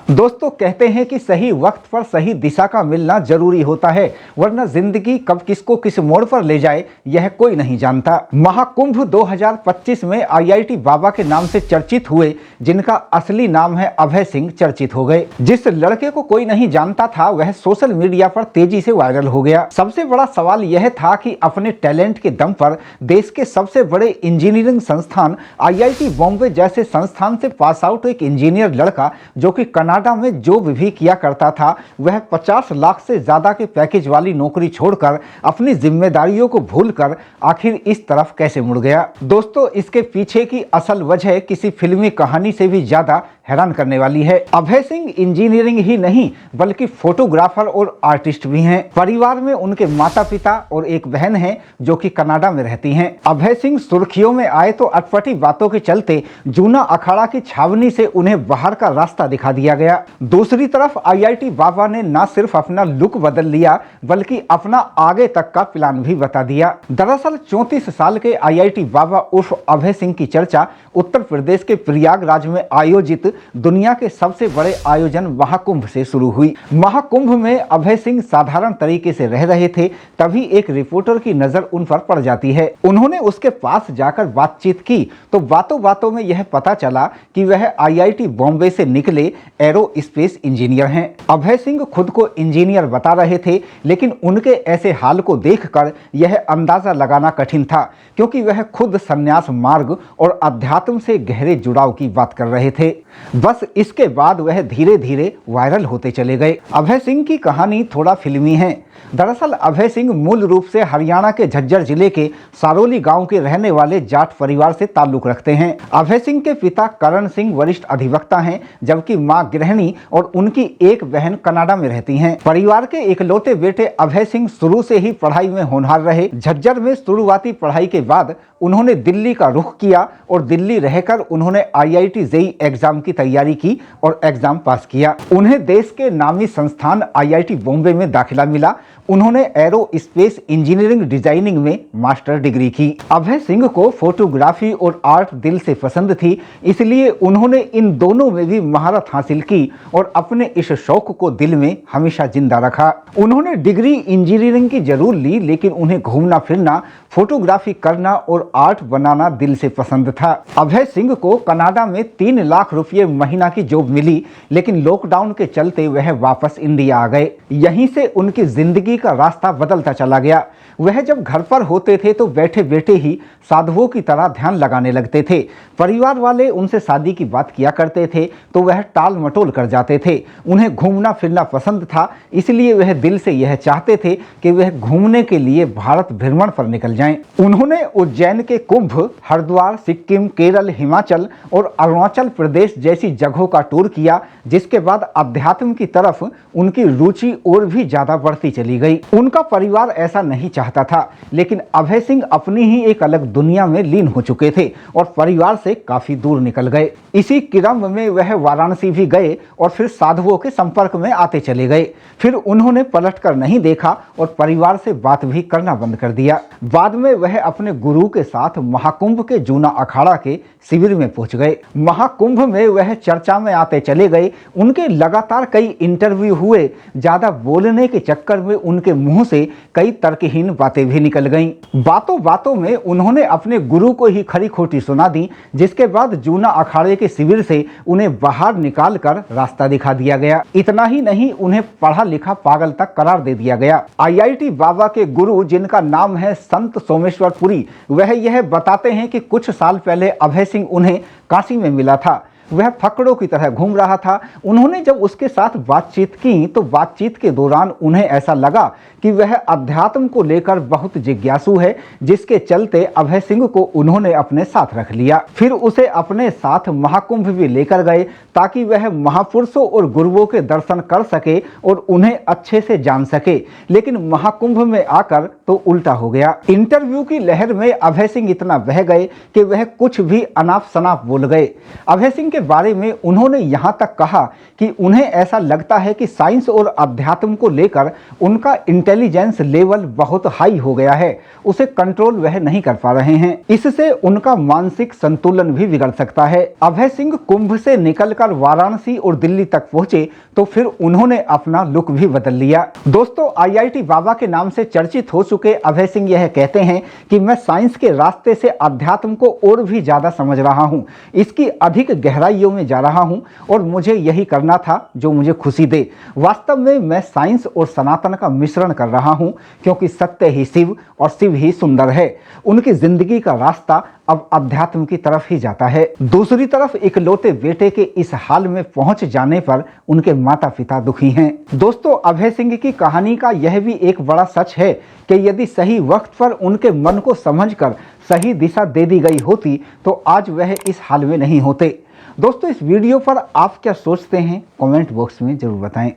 दोस्तों कहते हैं कि सही वक्त पर सही दिशा का मिलना जरूरी होता है, वरना जिंदगी कब किसको किस मोड़ पर ले जाए यह कोई नहीं जानता। महाकुंभ 2025 में आईआईटी बाबा के नाम से चर्चित हुए, जिनका असली नाम है अभय सिंह, चर्चित हो गए। जिस लड़के को कोई नहीं जानता था वह सोशल मीडिया पर तेजी से वायरल हो गया। सबसे बड़ा सवाल यह था कि अपने टैलेंट के दम पर देश के सबसे बड़े इंजीनियरिंग संस्थान आईआईटी बॉम्बे जैसे संस्थान से पास आउट एक इंजीनियर लड़का, जो कि कनाडा में जो भी किया करता था, वह 50 लाख से ज्यादा के पैकेज वाली नौकरी छोड़कर अपनी जिम्मेदारियों को भूलकर आखिर इस तरफ कैसे मुड़ गया। दोस्तों इसके पीछे की असल वजह किसी फिल्मी कहानी से भी ज्यादा हैरान करने वाली है। अभय सिंह इंजीनियरिंग ही नहीं बल्कि फोटोग्राफर और आर्टिस्ट भी हैं। परिवार में उनके माता पिता और एक बहन है जो कि कनाडा में रहती हैं। अभय सिंह सुर्खियों में आए तो अटपटी बातों के चलते जूना अखाड़ा की छावनी से उन्हें बाहर का रास्ता दिखा दिया गया। दूसरी तरफ आईआईटी बाबा ने न सिर्फ अपना लुक बदल लिया बल्कि अपना आगे तक का प्लान भी बता दिया। दरअसल 34 साल के आईआईटी बाबा उर्फ अभय सिंह की चर्चा उत्तर प्रदेश के प्रयागराज में आयोजित दुनिया के सबसे बड़े आयोजन महाकुंभ से शुरू हुई। महाकुंभ में अभय सिंह साधारण तरीके से रह रहे थे, तभी एक रिपोर्टर की नजर उन पर पड़ जाती है। उन्होंने उसके पास जाकर बातचीत की तो बातों बातों में यह पता चला कि वह आईआईटी बॉम्बे से निकले एरो स्पेस इंजीनियर हैं। अभय सिंह खुद को इंजीनियर बता रहे थे, लेकिन उनके ऐसे हाल को देखकर यह अंदाजा लगाना कठिन था, क्योंकि वह खुद संन्यास मार्ग और अध्यात्म से गहरे जुड़ाव की बात कर रहे थे। बस इसके बाद वह धीरे धीरे वायरल होते चले गए। अभय सिंह की कहानी थोड़ा फिल्मी है। दरअसल अभय सिंह मूल रूप से हरियाणा के झज्जर जिले के सारोली गांव के रहने वाले जाट परिवार से ताल्लुक रखते हैं। अभय सिंह के पिता करण सिंह वरिष्ठ अधिवक्ता हैं, जबकि मां गृहिणी और उनकी एक बहन कनाडा में रहती हैं। परिवार के इकलौते बेटे अभय सिंह शुरू से ही पढ़ाई में होनहार रहे। झज्जर में शुरुआती पढ़ाई के बाद उन्होंने दिल्ली का रुख किया और दिल्ली रहकर उन्होंने आईआईटी जेईई एग्जाम की तैयारी की और एग्जाम पास किया। उन्हें देश के नामी संस्थान आईआईटी बॉम्बे में दाखिला मिला। उन्होंने एरो स्पेस इंजीनियरिंग डिजाइनिंग में मास्टर डिग्री की। अभय सिंह को फोटोग्राफी और आर्ट दिल से पसंद थी, इसलिए उन्होंने इन दोनों में भी महारत हासिल की और अपने इस शौक को दिल में हमेशा जिंदा रखा। उन्होंने डिग्री इंजीनियरिंग की जरूर ली, लेकिन उन्हें घूमना फिरना, फोटोग्राफी करना और आर्ट बनाना दिल से पसंद था। अभय सिंह को कनाडा में 3 लाख रुपये महीना की जॉब मिली, लेकिन लॉकडाउन के चलते वह वापस इंडिया आ गए। यहीं से उनकी जिंदगी का रास्ता बदलता चला गया। वह जब घर पर होते थे तो बैठे बैठे ही साधुओं की तरह ध्यान लगाने लगते थे। परिवार वाले उनसे शादी की बात किया करते थे तो वह टाल मटोल कर जाते थे। उन्हें घूमना फिरना पसंद था, इसलिए वह दिल से यह चाहते थे कि वह घूमने के लिए भारत भ्रमण पर निकल जाएं। उन्होंने उज्जैन के कुंभ, हरिद्वार, सिक्किम, केरल, हिमाचल और अरुणाचल प्रदेश जैसी जगहों का टूर किया, जिसके बाद अध्यात्म की तरफ उनकी रुचि और भी ज्यादा बढ़ती चली गई। उनका परिवार ऐसा नहीं चाहता था, लेकिन अभय सिंह अपनी ही एक अलग दुनिया में लीन हो चुके थे और परिवार से काफी दूर निकल गए। इसी क्रम में वह वाराणसी भी गए और फिर साधुओं के संपर्क में आते चले गए। फिर उन्होंने पलटकर नहीं देखा और परिवार से बात भी करना बंद कर दिया। बाद में वह अपने गुरु के साथ महाकुंभ के जूना अखाड़ा के शिविर में पहुंच गए। महाकुंभ में वह चर्चा में आते चले गए। उनके लगातार कई इंटरव्यू हुए। ज्यादा बोलने के चक्कर में उनके मुंह से कई तर्कहीन बातें भी निकल गईं। बातों बातों में उन्होंने अपने गुरु को ही खरी खोटी सुना दी, जिसके बाद जूना अखाड़े के शिविर से उन्हें बाहर निकालकर रास्ता दिखा दिया गया। इतना ही नहीं, उन्हें पढ़ा लिखा पागल तक करार दे दिया गया। आईआईटी बाबा के गुरु, जिनका नाम है संत सोमेश्वर पुरी, वह यह बताते हैं कि कुछ साल पहले अभय सिंह उन्हें काशी में मिला था। वह फकड़ों की तरह घूम रहा था। उन्होंने जब उसके साथ बातचीत की तो बातचीत के दौरान उन्हें ऐसा लगा कि वह अध्यात्म को लेकर बहुत जिज्ञासु है, जिसके चलते अभय सिंह को उन्होंने अपने साथ रख लिया। फिर उसे अपने साथ महाकुंभ भी लेकर गए ताकि वह महापुरुषों और गुरुओं के दर्शन कर सके और उन्हें अच्छे से जान सके। लेकिन महाकुंभ में आकर तो उल्टा हो गया। इंटरव्यू की लहर में अभय सिंह इतना बह गए कि वह कुछ भी अनाप शनाप बोल गए। अभय सिंह के बारे में उन्होंने यहाँ तक कहा कि उन्हें ऐसा लगता है कि साइंस और अध्यात्म को लेकर उनका इंटेलिजेंस लेवल बहुत हाई हो गया है, उसे कंट्रोल वह नहीं कर पा रहे हैं। इससे उनका मानसिक संतुलन भी बिगड़ सकता है। अभय सिंह कुंभ से निकलकर वाराणसी और दिल्ली तक पहुंचे तो फिर उन्होंने अपना लुक भी बदल लिया। दोस्तों, IIT बाबा के नाम से चर्चित हो चुके अभय सिंह यह कहते हैं कि मैं साइंस के रास्ते से अध्यात्म को और भी ज्यादा समझ रहा हूं, इसकी अधिक गहराइयों में जा रहा हूं और मुझे यही करना था जो मुझे खुशी दे। वास्तव में मैं साइंस और सनातन का मिश्रण कर रहा हूं, क्योंकि सत्य ही शिव और शिव ही सुंदर है। उनकी जिंदगी का रास्ता अब अध्यात्म की तरफ ही जाता है। दूसरी तरफ इकलौते बेटे के इस हाल में पहुंच जाने पर उनके माता पिता दुखी हैं। दोस्तों, अभय सिंह की कहानी का यह भी एक बड़ा सच है कि यदि सही वक्त पर उनके मन को समझकर सही दिशा दे दी गई होती तो आज वह इस हाल में नहीं होते। दोस्तों, इस वीडियो पर आप क्या सोचते हैं कमेंट बॉक्स में जरूर बताएं।